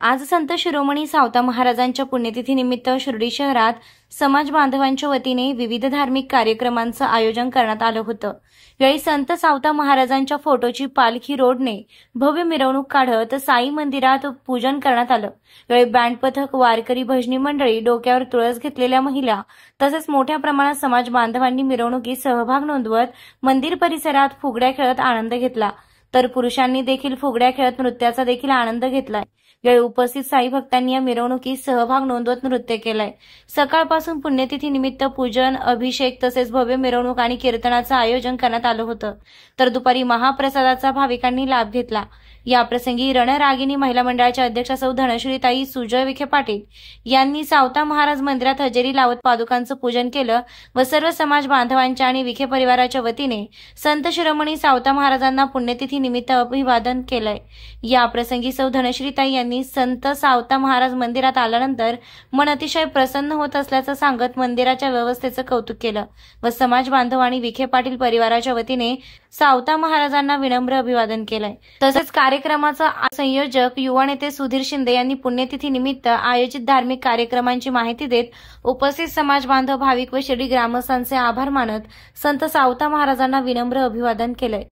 आज संत शिरोमणी सावता महाराजांच्या पुण्यतिथीनिमित्त शिर्डी शहरात समाज बांधवांच्या वतीने विविध धार्मिक कार्यक्रमांचं आयोजन करण्यात आलं होतं। यावेळी संत सावता महाराजांच्या फोटोची पालखी रोडने भव्य मिरवणूक काढत साई मंदिरात पूजन करण्यात आलं। यावेळी बँड पथक, वारकरी, भजनी मंडळी, डोक्यावर तुळस घेतलेल्या महिला तसेच मोठ्या प्रमाणात समाज बांधवांनी मिरवणुकीत सहभाग नोंदवत मंदिर परिसरात फुगड्या खेळत आनंद घेतला, तर पुरुषांनी देखील फुगड्या खेळत नृत्याचा देखील आनंद घेतलाय। यावेळी उपस्थित साई भक्तांनी या मिरवणुकीत सहभाग नोंदवत नृत्य केलंय। सकाळपासून पुण्यतिथी निमित्त पूजन, अभिषेक तसेच भव्य मिरवणूक आणि कीर्तनाचं आयोजन करण्यात आलं होतं, तर दुपारी महाप्रसादाचा भाविकांनी लाभ घेतला। याप्रसंगी रणरागिणी महिला मंडळाच्या अध्यक्षा सौ धनश्रीताई सुजय विखे पाटील यांनी सावता महाराज मंदिरात हजेरी लावत पादुकांचं पूजन केलं व सर्व समाज बांधवांच्या आणि विखे परिवाराच्या वतीने संत शिरोमणी सावता महाराजांना पुण्यतिथी निमित्त अभिवादन केलंय। याप्रसंगी सौ धनश्रीताई यांनी संत सावता महाराज मंदिरात आल्यानंतर मन अतिशय प्रसन्न होत असल्याचं सांगत मंदिराच्या व्यवस्थेचं कौतुक केलं व समाज बांधव आणि विखे पाटील परिवाराच्या वतीने सावता महाराजांना विनम्र अभिवादन केलंय। तसेच कार्यक्रमाचा संयोजक युवा नेते सुधीर शिंदे यांनी पुण्यतिथी निमित्त आयोजित धार्मिक कार्यक्रमांची माहिती देत उपस्थित समाज बांधव, भाविक व शिर्डी ग्रामस्थांचे आभार मानत संत सावता महाराजांना विनम्र अभिवादन केलंय।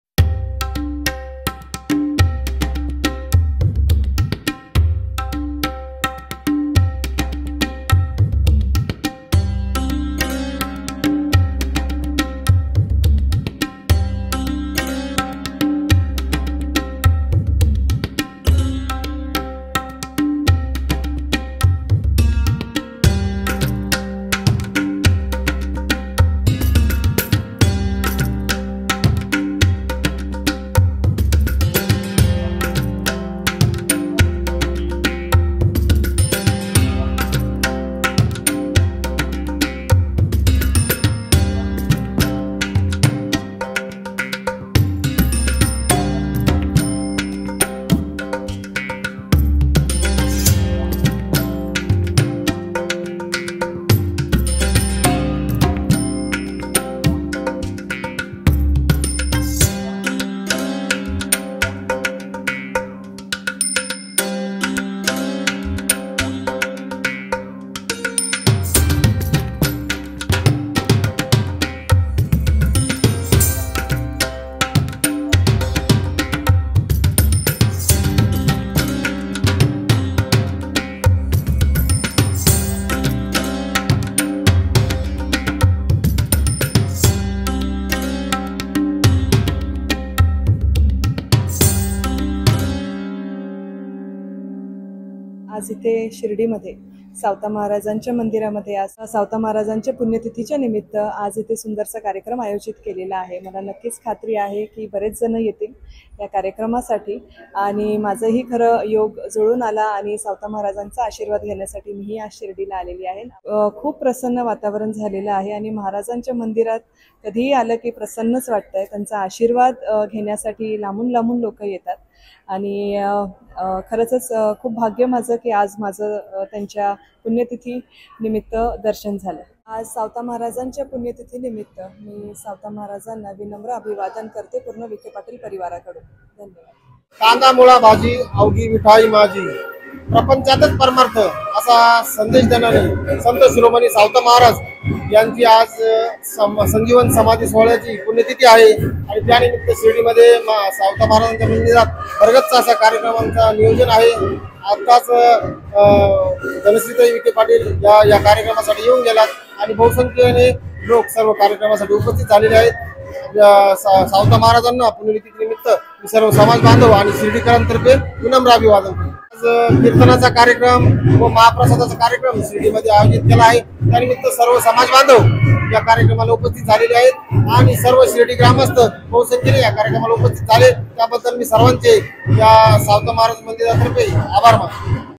आज इथे शिर्डीमध्ये सावता महाराजांच्या मंदिरामध्ये आज सावता महाराजांच्या पुण्यतिथीच्या निमित्त आज इथे सुंदरसा कार्यक्रम आयोजित केलेला आहे। मला नक्कीच खात्री आहे की बरेच जण येतील या कार्यक्रमासाठी आणि माझंही खरं योग जुळून आला आणि सावता महाराजांचा आशीर्वाद घेण्यासाठी मीही आज शिर्डीला आलेली आहे। खूप प्रसन्न वातावरण झालेलं आहे आणि महाराजांच्या मंदिरात कधीही आलं की प्रसन्नच वाटतंय। त्यांचा आशीर्वाद घेण्यासाठी लांबून लांबून लोक येतात आणि खरंच खूप भाग्य माझं की आज माझं त्यांच्या पुण्यतिथी निमित्त दर्शन झालं। आज सावता महाराजांच्या पुण्यतिथी निमित्त मी सावता महाराजांना विनम्र अभिवादन करते पूर्ण विखे पाटील परिवाराकडून। धन्यवाद। कांदा मुळा भाजी अवघी मिठाई माझी, प्रपंचातच परमार्थ असा संदेश देणारे संत शिरोमणी सावता महाराज यांची आज संजीवन समाधी सोहळ्याची पुण्यतिथी आहे आणि त्यानिमित्त शिर्डीमध्ये सावता महाराजांच्या मंदिरात भरगच्च अशा कार्यक्रमांचं नियोजन आहे। आताच धनश्रीताई विखे पाटील या कार्यक्रमासाठी येऊन गेलात आणि बहुसंख्येने लोक सर्व कार्यक्रमासाठी उपस्थित झालेले आहेत। सावता महाराजांना पुण्यतिथी निमित्त सर्व समाज बांधव आणि शिर्डीकरांतर्फे विनम्र अभिवादन करतो। आज कीर्तनाचा कार्यक्रम व महाप्रसादाचा कार्यक्रम शिर्डीमध्ये आयोजित केला आहे, त्यानिमित्त सर्व समाज बांधव या कार्यक्रमाला उपस्थित झालेले आहेत आणि सर्व शिर्डी ग्रामस्थ बहुसंख्येने या कार्यक्रमाला उपस्थित झाले, त्याबद्दल मी सर्वांचे या सावता महाराज मंदिरातर्फे आभार मानतो।